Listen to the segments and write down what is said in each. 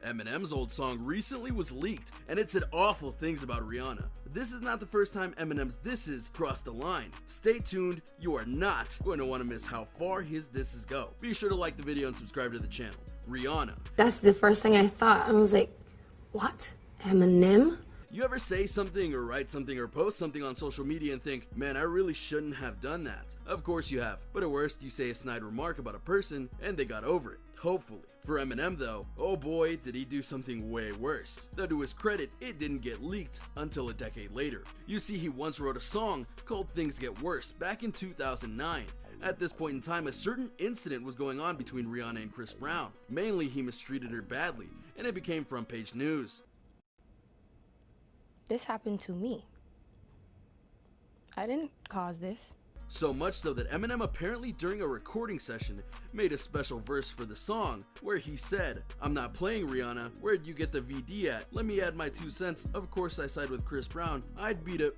Eminem's old song recently was leaked, and it said awful things about Rhianna. This is not the first time Eminem's disses crossed the line. Stay tuned, you are not going to want to miss how far his disses go. Be sure to like the video and subscribe to the channel. Rhianna. That's the first thing I thought. I was like, what? Eminem? You ever say something or write something or post something on social media and think, man, I really shouldn't have done that? Of course you have, but at worst you say a snide remark about a person and they got over it. Hopefully. For Eminem though, oh boy did he do something way worse. Though to his credit, it didn't get leaked until a decade later. You see, he once wrote a song called Things Get Worse back in 2009. At this point in time, a certain incident was going on between Rhianna and Chris Brown. Mainly, he mistreated her badly, and it became front page news. This happened to me. I didn't cause this. So much so that Eminem apparently during a recording session made a special verse for the song where he said, "I'm not playing Rhianna, where'd you get the VD at? Let me add my 2 cents, of course I side with Chris Brown, I'd beat it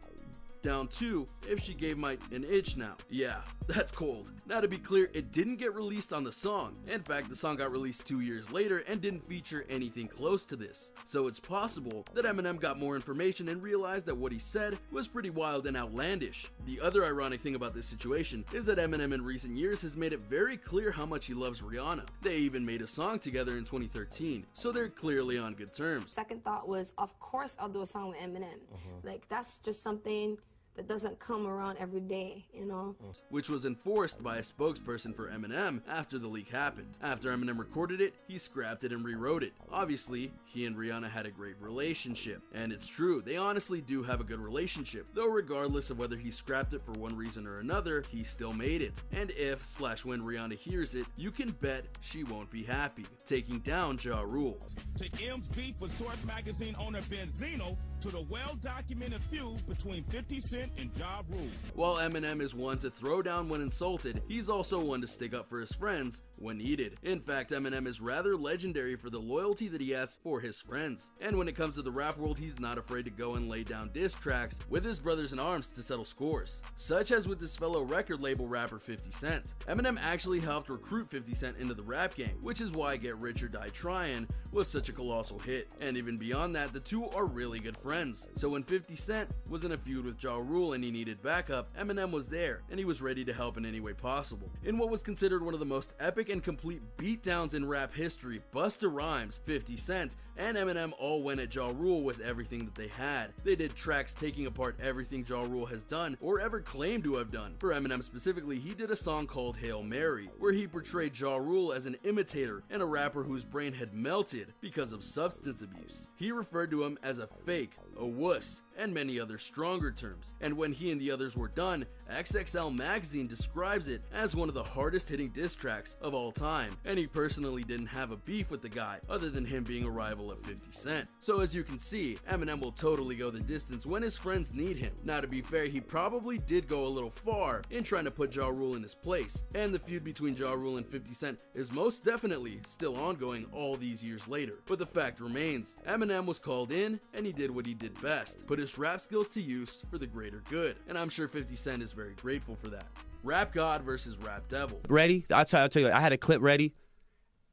down too if she gave my an itch now." Yeah, that's cold. Now to be clear, it didn't get released on the song. In fact, the song got released 2 years later and didn't feature anything close to this. So it's possible that Eminem got more information and realized that what he said was pretty wild and outlandish. The other ironic thing about this situation is that Eminem in recent years has made it very clear how much he loves Rhianna. They even made a song together in 2013, so they're clearly on good terms. Second thought was, of course I'll do a song with Eminem. Like, that's just something that doesn't come around every day, you know? Which was enforced by a spokesperson for Eminem after the leak happened. After Eminem recorded it, he scrapped it and rewrote it. Obviously, he and Rhianna had a great relationship. And it's true, they honestly do have a good relationship. Though regardless of whether he scrapped it for one reason or another, he still made it. And if/when Rhianna hears it, you can bet she won't be happy. Taking down Ja Rule. To M's beef with Source magazine owner Benzino, to the well-documented feud between 50 Cent and Ja Rule. While Eminem is one to throw down when insulted, he's also one to stick up for his friends when needed. In fact, Eminem is rather legendary for the loyalty that he has for his friends. And when it comes to the rap world, he's not afraid to go and lay down diss tracks with his brothers in arms to settle scores. Such as with his fellow record label rapper 50 Cent. Eminem actually helped recruit 50 Cent into the rap game, which is why Get Rich or Die Tryin' was such a colossal hit. And even beyond that, the two are really good friends. So when 50 Cent was in a feud with Ja Rule and he needed backup, Eminem was there, and he was ready to help in any way possible. In what was considered one of the most epic and complete beatdowns in rap history, Busta Rhymes, 50 Cent, and Eminem all went at Ja Rule with everything that they had. They did tracks taking apart everything Ja Rule has done or ever claimed to have done. For Eminem specifically, he did a song called Hail Mary, where he portrayed Ja Rule as an imitator and a rapper whose brain had melted because of substance abuse. He referred to him as a fake, a wuss, and many other stronger terms. And when he and the others were done, XXL magazine describes it as one of the hardest hitting diss tracks of all time, and he personally didn't have a beef with the guy other than him being a rival of 50 Cent. So as you can see, Eminem will totally go the distance when his friends need him. Now to be fair, he probably did go a little far in trying to put Ja Rule in his place, and the feud between Ja Rule and 50 Cent is most definitely still ongoing all these years later. But the fact remains, Eminem was called in and he did what he did best, put his rap skills to use for the greater good, and I'm sure 50 Cent is very grateful for that. Rap God versus Rap Devil. Ready? I'll tell you, I had a clip ready.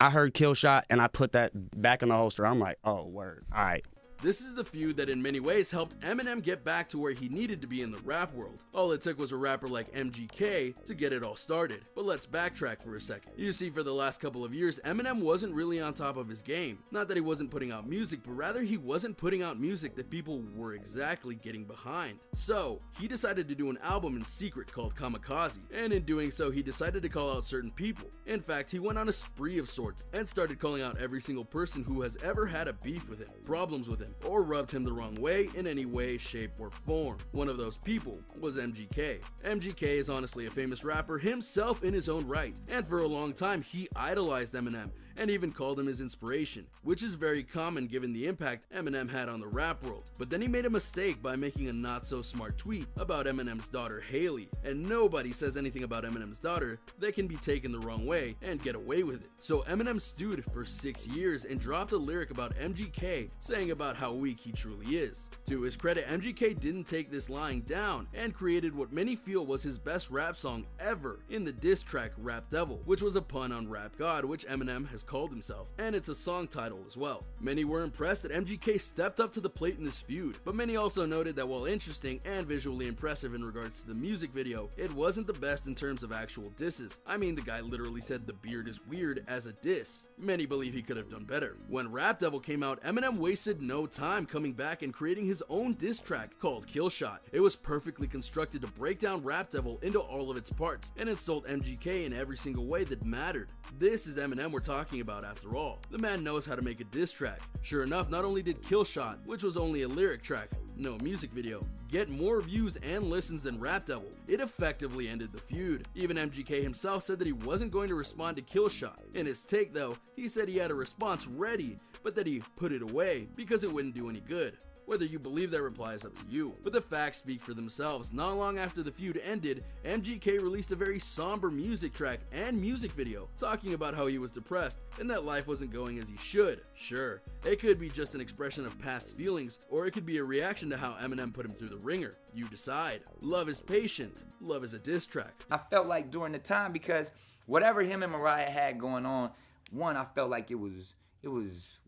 I heard Kill Shot and I put that back in the holster. I'm like, oh, word. All right. This is the feud that in many ways helped Eminem get back to where he needed to be in the rap world. All it took was a rapper like MGK to get it all started. But let's backtrack for a second. You see, for the last couple of years, Eminem wasn't really on top of his game. Not that he wasn't putting out music, but rather he wasn't putting out music that people were exactly getting behind. So, he decided to do an album in secret called Kamikaze, and in doing so, he decided to call out certain people. In fact, he went on a spree of sorts and started calling out every single person who has ever had a beef with him, problems with him, or rubbed him the wrong way in any way, shape, or form. One of those people was MGK. MGK is honestly a famous rapper himself in his own right, and for a long time he idolized Eminem and even called him his inspiration, which is very common given the impact Eminem had on the rap world. But then he made a mistake by making a not so smart tweet about Eminem's daughter Haley, and nobody says anything about Eminem's daughter that can be taken the wrong way and get away with it. So Eminem stewed for 6 years and dropped a lyric about MGK saying about how weak he truly is. To his credit, MGK didn't take this lying down and created what many feel was his best rap song ever in the diss track Rap Devil, which was a pun on Rap God, which Eminem has has called himself, and it's a song title as well. Many were impressed that MGK stepped up to the plate in this feud, but many also noted that while interesting and visually impressive in regards to the music video, it wasn't the best in terms of actual disses. I mean, the guy literally said the beard is weird as a diss. Many believe he could have done better. When Rap Devil came out, Eminem wasted no time coming back and creating his own diss track called Kill Shot. It was perfectly constructed to break down Rap Devil into all of its parts and insult MGK in every single way that mattered. This is Eminem we're talking about after all. The man knows how to make a diss track. Sure enough, not only did Kill Shot, which was only a lyric track, no music video, get more views and listens than Rap Devil, it effectively ended the feud. Even MGK himself said that he wasn't going to respond to Kill Shot. In his take though, he said he had a response ready, but that he put it away because it wouldn't do any good. Whether you believe that reply is up to you, but the facts speak for themselves. Not long after the feud ended, MGK released a very somber music track and music video talking about how he was depressed and that life wasn't going as he should. Sure, it could be just an expression of past feelings, or it could be a reaction to how Eminem put him through the ringer. You decide. Love is patient. Love is a diss track. I felt like during the time, because whatever him and Mariah had going on, one, I felt like it was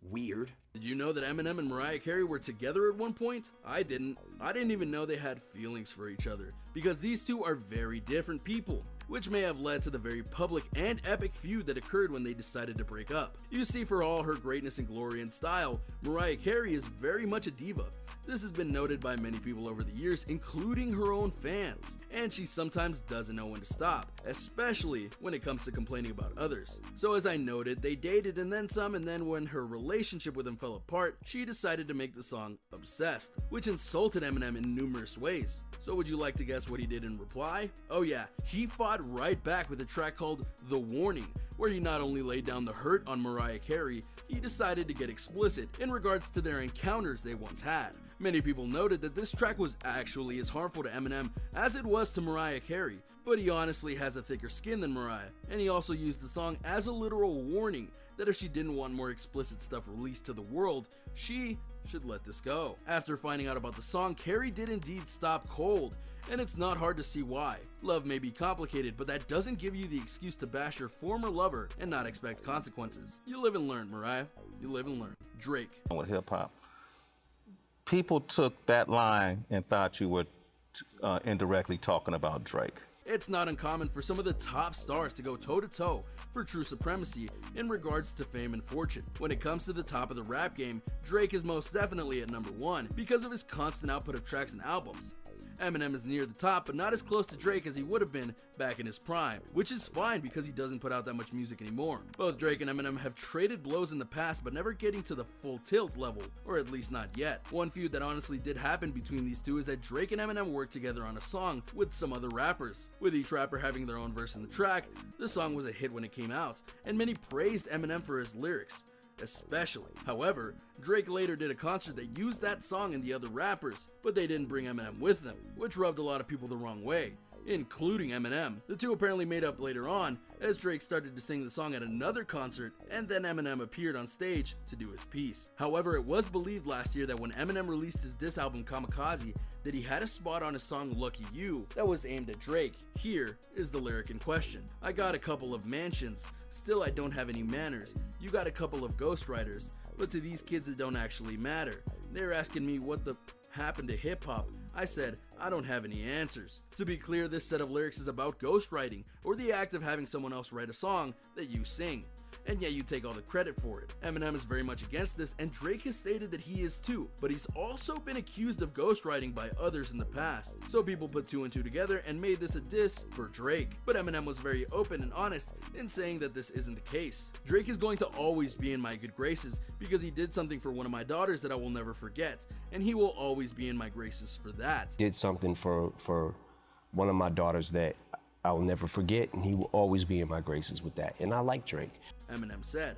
weird. Did you know that Eminem and Mariah Carey were together at one point? I didn't. I didn't even know they had feelings for each other, because these two are very different people, which may have led to the very public and epic feud that occurred when they decided to break up. You see, for all her greatness and glory and style, Mariah Carey is very much a diva. This has been noted by many people over the years, including her own fans, and she sometimes doesn't know when to stop, especially when it comes to complaining about others. So as I noted, they dated and then some, and then when her relationship with him fell apart, she decided to make the song Obsessed, which insulted Eminem in numerous ways. So would you like to guess what he did in reply? Oh yeah, he fought right back with a track called The Warning, where he not only laid down the hurt on Mariah Carey, he decided to get explicit in regards to their encounters they once had. Many people noted that this track was actually as harmful to Eminem as it was to Mariah Carey, but he honestly has a thicker skin than Mariah, and he also used the song as a literal warning that if she didn't want more explicit stuff released to the world, she should let this go. After finding out about the song, Carey did indeed stop cold, and it's not hard to see why. Love may be complicated, but that doesn't give you the excuse to bash your former lover and not expect consequences. You live and learn, Mariah. You live and learn. Drake. With hip hop, people took that line and thought you were indirectly talking about Drake. It's not uncommon for some of the top stars to go toe-to-toe for true supremacy in regards to fame and fortune. When it comes to the top of the rap game, Drake is most definitely at number one because of his constant output of tracks and albums. Eminem is near the top, but not as close to Drake as he would have been back in his prime, which is fine because he doesn't put out that much music anymore. Both Drake and Eminem have traded blows in the past, but never getting to the full tilt level, or at least not yet. One feud that honestly did happen between these two is that Drake and Eminem worked together on a song with some other rappers. With each rapper having their own verse in the track, the song was a hit when it came out, and many praised Eminem for his lyrics. Especially. However, Drake later did a concert that used that song and the other rappers, but they didn't bring Eminem with them, which rubbed a lot of people the wrong way, including Eminem. The two apparently made up later on, as Drake started to sing the song at another concert, and then Eminem appeared on stage to do his piece. However, it was believed last year that when Eminem released his diss album Kamikaze, that he had a spot on his song Lucky You that was aimed at Drake. Here is the lyric in question. I got a couple of mansions, still I don't have any manners. You got a couple of ghostwriters, but to these kids it don't actually matter. They're asking me what the happened to hip-hop. I said, I don't have any answers. To be clear, this set of lyrics is about ghostwriting, or the act of having someone else write a song that you sing, and yet you take all the credit for it. Eminem is very much against this, and Drake has stated that he is too, but he's also been accused of ghostwriting by others in the past. So people put two and two together and made this a diss for Drake. But Eminem was very open and honest in saying that this isn't the case. Drake is going to always be in my good graces because he did something for one of my daughters that I will never forget, and he will always be in my graces for that. Did something for one of my daughters that I'll never forget, and he will always be in my graces with that. And I like Drake. Eminem said.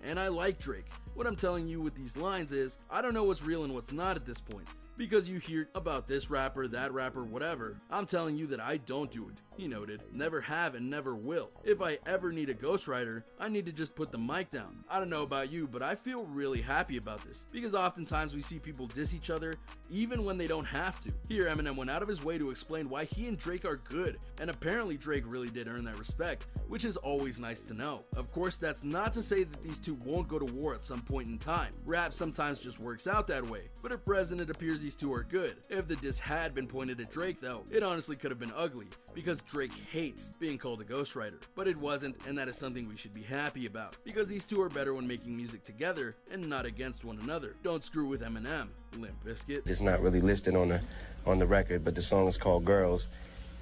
And I like Drake. What I'm telling you with these lines is, I don't know what's real and what's not at this point. Because you hear about this rapper, that rapper, whatever. I'm telling you that I don't do it. He noted, "Never have and never will. If I ever need a ghostwriter, I need to just put the mic down. I don't know about you, but I feel really happy about this, because oftentimes we see people diss each other even when they don't have to." Here, Eminem went out of his way to explain why he and Drake are good, and apparently Drake really did earn that respect, which is always nice to know. Of course, that's not to say that these two won't go to war at some point in time. Rap sometimes just works out that way, but at present it appears these two are good. If the diss had been pointed at Drake though, it honestly could have been ugly, because Drake hates being called a ghostwriter. But it wasn't, and that is something we should be happy about, because these two are better when making music together and not against one another. Don't screw with Eminem, Limp Bizkit. It's not really listed on the record, but the song is called Girls,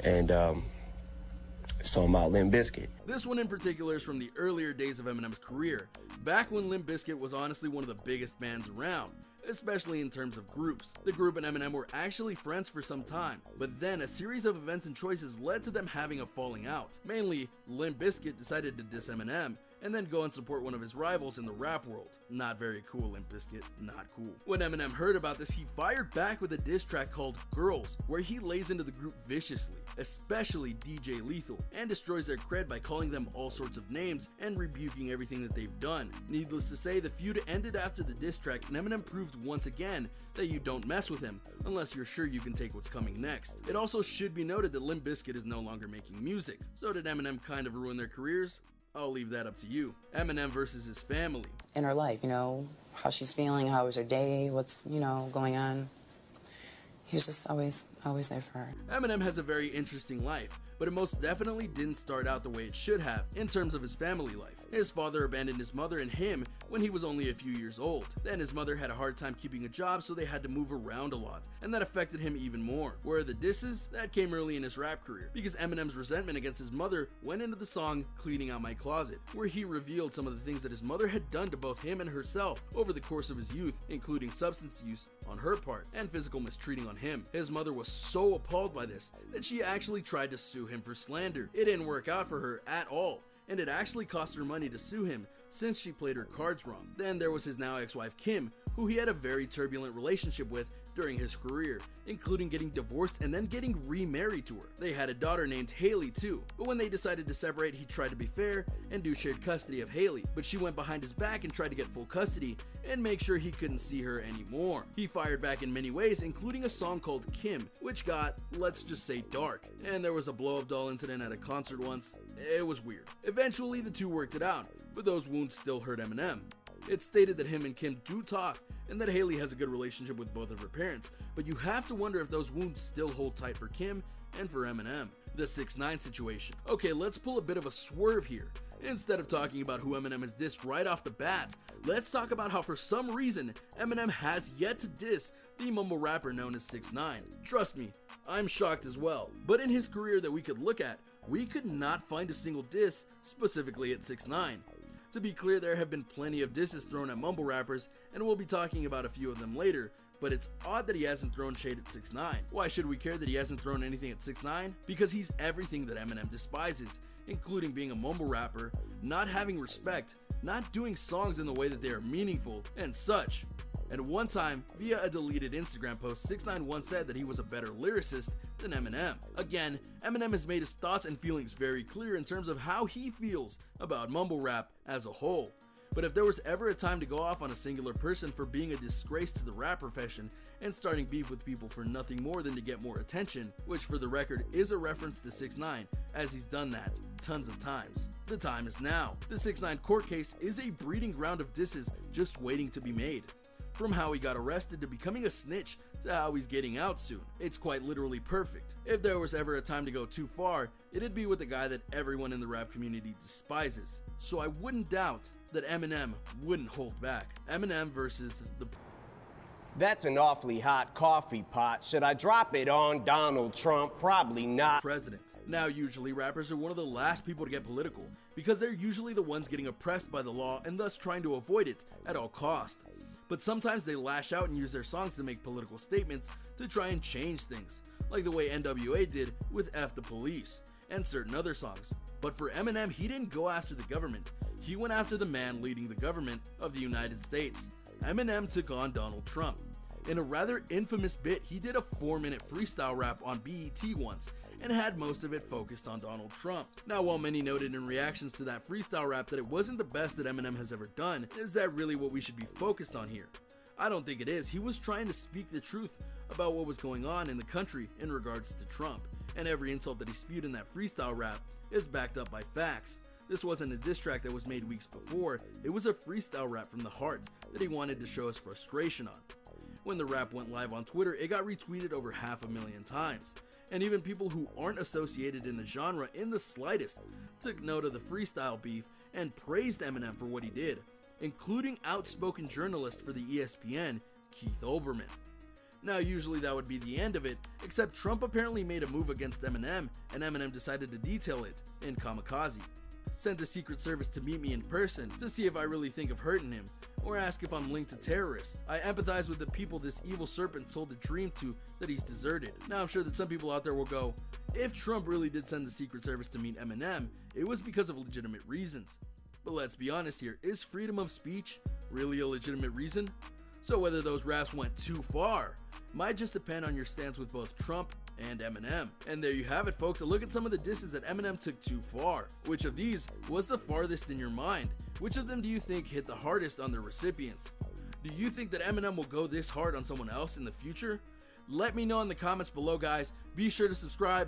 and it's talking about Limp Bizkit. This one in particular is from the earlier days of Eminem's career, back when Limp Bizkit was honestly one of the biggest bands around, especially in terms of groups. The group and Eminem were actually friends for some time, but then a series of events and choices led to them having a falling out. Mainly, Limp Bizkit decided to diss Eminem, and then go and support one of his rivals in the rap world. Not very cool, Limp Bizkit, not cool. When Eminem heard about this, he fired back with a diss track called Girls, where he lays into the group viciously, especially DJ Lethal, and destroys their cred by calling them all sorts of names and rebuking everything that they've done. Needless to say, the feud ended after the diss track, and Eminem proved once again that you don't mess with him unless you're sure you can take what's coming next. It also should be noted that Limp Bizkit is no longer making music. So did Eminem kind of ruin their careers? I'll leave that up to you. Eminem versus his family. In her life, you know, how she's feeling, how was her day, what's, you know, going on. He was just always there for her. Eminem has a very interesting life, but it most definitely didn't start out the way it should have in terms of his family life. His father abandoned his mother and him when he was only a few years old. Then his mother had a hard time keeping a job, so they had to move around a lot, and that affected him even more. Where the disses, that came early in his rap career, because Eminem's resentment against his mother went into the song Cleaning Out My Closet, where he revealed some of the things that his mother had done to both him and herself over the course of his youth, including substance use on her part and physical mistreating on him. His mother was so appalled by this that she actually tried to sue him for slander. It didn't work out for her at all, and it actually cost her money to sue him since she played her cards wrong. Then there was his now ex-wife Kim, who he had a very turbulent relationship with during his career, including getting divorced and then getting remarried to her. They had a daughter named Haley too, but when they decided to separate, he tried to be fair and do shared custody of Haley, but she went behind his back and tried to get full custody and make sure he couldn't see her anymore. He fired back in many ways, including a song called Kim, which got, let's just say, dark, and there was a blow-up doll incident at a concert once. It was weird. Eventually the two worked it out, but those wounds still hurt Eminem. It's stated that him and Kim do talk, and that Haley has a good relationship with both of her parents, but you have to wonder if those wounds still hold tight for Kim and for Eminem. The 6ix9ine situation. Okay, let's pull a bit of a swerve here. Instead of talking about who Eminem has dissed right off the bat, let's talk about how for some reason Eminem has yet to diss the mumble rapper known as 6ix9ine. Trust me, I'm shocked as well. But in his career that we could look at, we could not find a single diss specifically at 6ix9ine. To be clear, there have been plenty of disses thrown at mumble rappers, and we'll be talking about a few of them later, but it's odd that he hasn't thrown shade at 6ix9ine. Why should we care that he hasn't thrown anything at 6ix9ine? Because he's everything that Eminem despises, including being a mumble rapper, not having respect, not doing songs in the way that they are meaningful, and such. At one time, via a deleted Instagram post, 6ix9ine once said that he was a better lyricist than Eminem. Again, Eminem has made his thoughts and feelings very clear in terms of how he feels about mumble rap as a whole. But if there was ever a time to go off on a singular person for being a disgrace to the rap profession and starting beef with people for nothing more than to get more attention, which for the record is a reference to 6ix9ine, as he's done that tons of times, the time is now. The 6ix9ine court case is a breeding ground of disses just waiting to be made. From how he got arrested to becoming a snitch to how he's getting out soon. It's quite literally perfect. If there was ever a time to go too far, it'd be with the guy that everyone in the rap community despises. So I wouldn't doubt that Eminem wouldn't hold back. Eminem versus the That's an awfully hot coffee pot. Should I drop it on Donald Trump? Probably not. president. Now usually rappers are one of the last people to get political because they're usually the ones getting oppressed by the law and thus trying to avoid it at all cost. But sometimes they lash out and use their songs to make political statements to try and change things, like the way NWA did with F the Police and certain other songs. But for Eminem, he didn't go after the government, he went after the man leading the government of the United States. Eminem took on Donald Trump. In a rather infamous bit, he did a 4-minute freestyle rap on BET once, and had most of it focused on Donald Trump. Now, while many noted in reactions to that freestyle rap that it wasn't the best that Eminem has ever done, is that really what we should be focused on here? I don't think it is. He was trying to speak the truth about what was going on in the country in regards to Trump, and every insult that he spewed in that freestyle rap is backed up by facts. This wasn't a diss track that was made weeks before, it was a freestyle rap from the heart that he wanted to show his frustration on. When the rap went live on Twitter, it got retweeted over 500,000 times, and even people who aren't associated in the genre in the slightest took note of the freestyle beef and praised Eminem for what he did, including outspoken journalist for the ESPN, Keith Olbermann. Now, usually that would be the end of it, except Trump apparently made a move against Eminem, and Eminem decided to detail it in Kamikaze. Sent the Secret Service to meet me in person to see if I really think of hurting him, or ask if I'm linked to terrorists. I empathize with the people this evil serpent sold a dream to that he's deserted. Now, I'm sure that some people out there will go, if Trump really did send the Secret Service to meet Eminem, it was because of legitimate reasons. But let's be honest here, is freedom of speech really a legitimate reason? So whether those raps went too far might just depend on your stance with both Trump and Eminem. And there you have it, folks, a look at some of the disses that Eminem took too far. Which of these was the farthest in your mind? Which of them do you think hit the hardest on their recipients? Do you think that Eminem will go this hard on someone else in the future? Let me know in the comments below, guys. Be sure to subscribe,